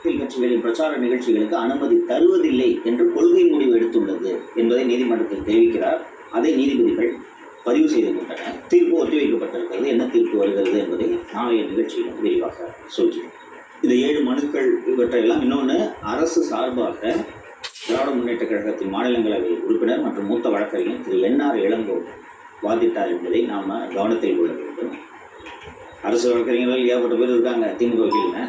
அரசியல் கட்சிகளின் பிரச்சார நிகழ்ச்சிகளுக்கு அனுமதி தருவதில்லை என்று கொள்கை முடிவு எடுத்துள்ளது என்பதை நீதிமன்றத்தில் தெரிவிக்கிறார். அதை நீதிபதிகள் பதிவு செய்து கொண்டனர். தீர்ப்பு ஒத்திவைக்கப்பட்டிருக்கிறது. என்ன தீர்ப்பு வருகிறது என்பதை நாளைய நிகழ்ச்சியில் விரிவாக சொல்கிறேன். இந்த 7 மனுக்கள் இவற்றையெல்லாம் இன்னொன்று அரசு சார்பாக திராவிட முன்னேற்ற கழகத்தின் மாநிலங்களவை உறுப்பினர் மற்றும் மூத்த வழக்கறிஞர் திரு என்ஆர் இளங்கோ வாதிட்டார் என்பதை நாம் கவனத்தில் கொள்ள வேண்டும். அரசு வழக்கறிஞர்கள் ஏகப்பட்ட பேர் இருக்காங்க திமுக கீழே.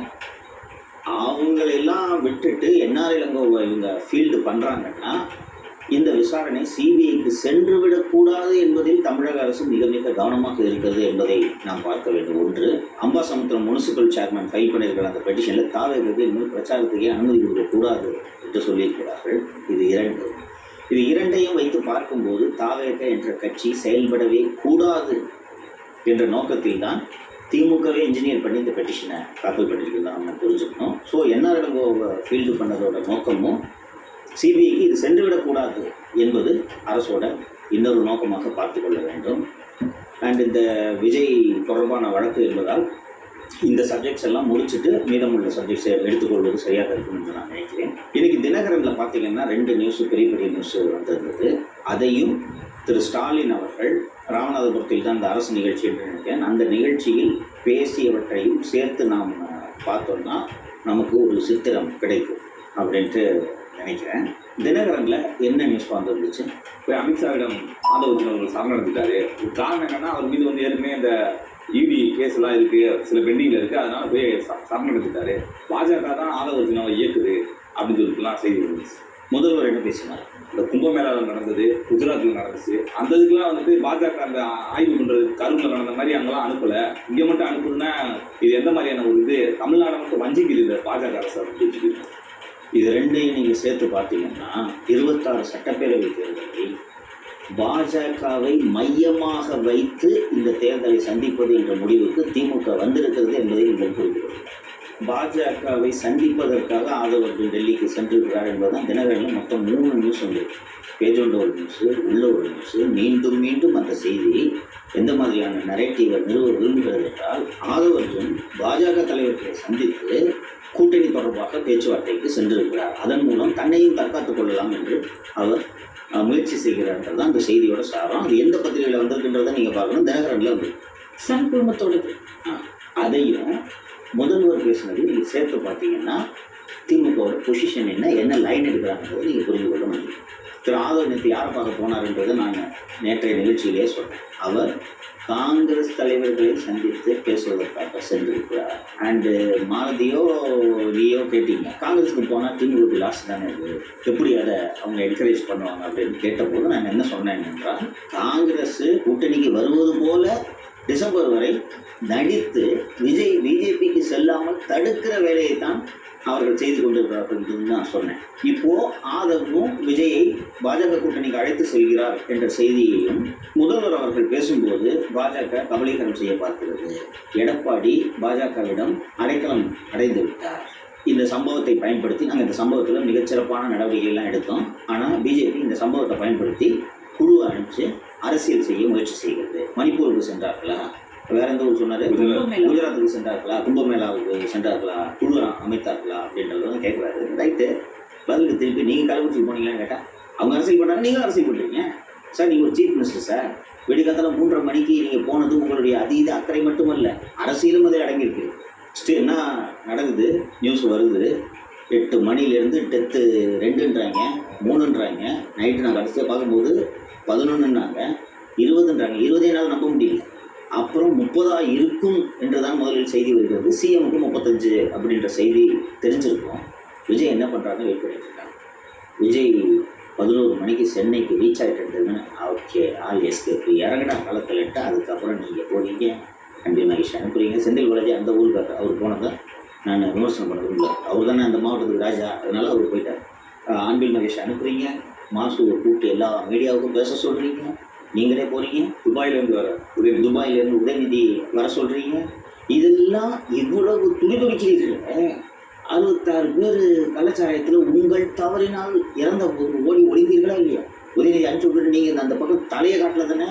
அவங்களெல்லாம் விட்டுட்டு என்ஆர் இளங்கோவை இவங்க ஃபீல்டு பண்ணுறாங்கன்னா இந்த விசாரணை சிபிஐக்கு சென்று விடக்கூடாது என்பதில் தமிழக அரசு மிக மிக கவனமாக இருக்கிறது என்பதை நாம் பார்க்க வேண்டும். ஒன்று, அம்பாசமுத்திரம் முனிசிபல் சேர்மன் ஃபைல் பண்ணியிருக்கிற அந்த பெட்டிஷனில் தாவேக்கு இன்னும் பிரச்சாரத்துக்கே அனுமதி கொடுக்கக்கூடாது என்று சொல்லியிருக்கிறார்கள். இது இரண்டையும் வைத்து பார்க்கும்போது தாவேக என்ற கட்சி செயல்படவே கூடாது என்ற நோக்கத்தில் தான் திமுகவே இன்ஜினியர் பண்ணி இந்த பெட்டிஷனை தாக்கல் பண்ணியிருக்கிறதா நம்ம புரிஞ்சுக்கணும். ஸோ என்ஆர் இளங்கோ ஃபீல்டு பண்ணதோட நோக்கமும் சிபிஐக்கு இது சென்றுவிடக்கூடாது என்பது அரசோட இன்னொரு நோக்கமாக பார்த்து கொள்ள வேண்டும். அண்ட் இந்த விஜய் தொடர்பான வழக்கு என்பதால் இந்த சப்ஜெக்ட்ஸ் எல்லாம் முடிச்சுட்டு மீதமுள்ள சப்ஜெக்ட்ஸை எடுத்துக்கொள்வது சரியாக இருக்கும் என்று நான் நினைக்கிறேன். இன்றைக்கி தினகரனில் பார்த்தீங்கன்னா 2 நியூஸு பெரிய நியூஸு வந்திருந்தது. அதையும் திரு ஸ்டாலின் அவர்கள் ராமநாதபுரத்தில் தான் இந்த அரசு நிகழ்ச்சி என்று நினைக்கிறேன், அந்த நிகழ்ச்சியில் பேசியவற்றையும் சேர்த்து நாம் பார்த்தோம்னா நமக்கு ஒரு சித்திரம் கிடைக்கும் அப்படின்ட்டு நினைக்கிறேன். தினகரனில் என்ன நியூஸ் வந்துருந்துச்சு? போய் அமித்ஷாவிடம் ஆதவர்ஜுன் அவர்கள் சரணடைஞ்சிட்டாரு. காரணம் என்னன்னா அவர் மீது வந்து ஏற்கனவே இந்த இடி கேஸ் எல்லாம் இருக்கு, சில பெண்டிங்ல இருக்கு, அதனால போய் சரணடைஞ்சிட்டாரு. பாஜக தான் ஆதவர்ஜுன் அவர் இயக்குது அப்படின்னு சொல்லிட்டுலாம் செய்தி வந்துச்சு. முதல்வர் என்ன பேசினார்? இந்த கும்பமேளாவில் நடந்தது, குஜராத்தில் நடந்துச்சு. அந்த இதுக்கெல்லாம் வந்துட்டு பாஜக அந்த ஆய்வு பண்ணுறது கரூரில் நடந்த மாதிரி அங்கெல்லாம் அனுப்பலை. இங்கே மட்டும் அனுப்புதுன்னா இது எந்த மாதிரியான ஒரு இது? தமிழ்நாடு மட்டும் வஞ்சிக்குது இந்த பாஜக அரசு அப்படின்னு. இது ரெண்டையும் நீங்கள் சேர்த்து பார்த்தீங்கன்னா 26 சட்டப்பேரவை தேர்தலில் பாஜகவை மையமாக வைத்து இந்த தேர்தலை சந்திப்பது என்ற முடிவுக்கு திமுக வந்திருக்கிறது என்பதை நீங்கள் புரிகிறது. பாஜகவை சந்திப்பதற்காக ஆதவர்கள் டெல்லிக்கு சென்றிருக்கிறார் என்பதுதான் தினகரனில் மொத்தம் 3 நியூஸ் உண்டு. பேஜோண்ட ஒரு நியூஸு, உள்ள ஒரு நியூஸு. மீண்டும் மீண்டும் அந்த செய்தி எந்த மாதிரியான நரேட்டிவை நிறுவ விரும்புகிறது என்றால், ஆதவர்ஜுன் பாஜக தலைவர்களை சந்தித்து கூட்டணி தொடர்பாக பேச்சுவார்த்தைக்கு சென்றிருக்கிறார், அதன் மூலம் தன்னையும் தற்காத்துக் கொள்ளலாம் என்று அவர் முயற்சி செய்கிறார்கள் தான் அந்த செய்தியோட சாரம். அது எந்த பத்திரிகையில் வந்திருக்கின்றதை நீங்கள் பார்க்கணும். தினகரனில் வந்து சன் குழுமத்தோடு அதையும் முதல்வர் பேசினது நீங்கள் சேர்த்து பார்த்தீங்கன்னா திமுகவோட பொசிஷன் என்ன லைன் எடுக்கிறாங்கன்றதை நீங்கள் புரிந்து கொள்ள முடியும். திரு ஆதவ் நேற்று யாரை பார்க்க போனார்ன்றதை நான் நேற்றைய நிகழ்ச்சியிலேயே சொன்னேன். அவர் காங்கிரஸ் தலைவர்களை சந்தித்து பேசுவதற்காக சென்றிருக்கிறார். அண்டு மாலதியோ நீயோ கேட்டீங்க, காங்கிரஸுக்கு போனால் திமுக லாஸ் தானே இருக்குது, எப்படி அதை அவங்க என்கரேஜ் பண்ணுவாங்க அப்படின்னு கேட்டபோது நான் என்ன சொன்னேன் என்றால், காங்கிரஸ் கூட்டணிக்கு வருவது போல டிசம்பர் வரை நடித்து விஜய் பிஜேபிக்கு செல்லாமல் தடுக்கிற வேலையை தான் அவர்கள் செய்து கொண்டிருக்கிறார்கள் என்று நான் சொன்னேன். இப்போது ஆதவும் விஜயை பாஜக கூட்டணிக்கு அழைத்து செல்கிறார் என்ற செய்தியையும் முதல்வர் அவர்கள் பேசும்போது பாஜக கபலீகரம் செய்ய பார்க்கிறது. எடப்பாடி பாஜகவிடம் அடைக்கலம் அடைந்து விட்டார். இந்த சம்பவத்தை பயன்படுத்தி நாங்கள் இந்த சம்பவத்தில் மிகச்சிறப்பான நடவடிக்கைகள்லாம் எடுத்தோம். ஆனால் பிஜேபி இந்த சம்பவத்தை பயன்படுத்தி குழு அனுப்பிச்சு அரசியல் செய்ய முயற்சி செய்கிறது. மணிப்பூருக்கு சென்றார்களா, வேற எந்த ஊர் சொன்னார், குஜராத்துக்கு சென்றார்களா, கும்பமேளாவுக்கு சென்றார்களா, குழு அமைத்தார்களா அப்படின்றதான் கேட்குறாரு. ரைட்டு, பதிலுக்கு திருப்பி நீங்கள் கள்ளக்குறிச்சிக்கு போனீங்களான்னு கேட்டால் அவங்க அரசியல் பண்ணுறாங்க, நீங்களும் அரசியல் பண்ணுறீங்க சார். நீங்கள் ஒரு சீஃப் மினிஸ்டர் சார். விடிகாலத்தில் 3:30 மணிக்கு நீங்கள் போனது உங்களுடைய அதீத அக்கறை மட்டுமல்ல, அரசியலும் அதில் அடங்கியிருக்கு. என்ன நடக்குது? நியூஸ் வருது, 8 மணிலேருந்து டெத்து 2ன்றாங்க, 3ன்றாங்க. நைட்டு நான் கடைசியாக பார்க்கும்போது 11ன்னாங்க, 20ன்றாங்க. 20 நாள் நம்ப முடியல. அப்புறம் 30 இருக்கும் என்று தான் முதலில் செய்தி வருகிறது. சிஎம்க்கு 35 அப்படின்ற செய்தி தெரிஞ்சிருக்கும். விஜய் என்ன பண்ணுறாங்கன்னு வெயிட் பண்ணிட்டு இருக்காங்க. விஜய் 11 மணிக்கு சென்னைக்கு ரீச் ஆகிட்டு இருந்ததுன்னு ஓகே ஆல் எஸ்கேப் இறங்கினா காலத்தில்ட்டு அதுக்கப்புறம் நீங்கள் போனீங்க, அன்பில் மகேஷ் அனுப்புறீங்க. செந்தில் பாலாஜி அந்த ஊருக்கு அவர் போனதை நான் விமர்சனம் பண்ண விரும்பல. அவர் தானே அந்த மாவட்டத்துக்கு ராஜா, அதனால் அவர் போயிட்டார். அன்பில் மகேஷ் அனுப்புறீங்க, மாசுவை கூப்பிட்டு எல்லா மீடியாவுக்கும் பேச சொல்கிறீங்க, நீங்களே போகிறீங்க. துபாயிலேருந்து உதயநிதி வர சொல்கிறீங்க. இதெல்லாம் இவ்வளவு துடிதுடிக்கிறீர்கள். 66 பேர் கள்ளச்சாராயத்தில் உங்கள் தவறினால் இறந்த போது ஓடி ஒளிந்தீர்களா இல்லையா? உதயநிதி அனுப்பிச்சு விட்டுட்டு நீங்கள் அந்த பக்கம் தலையை காட்டல தானே.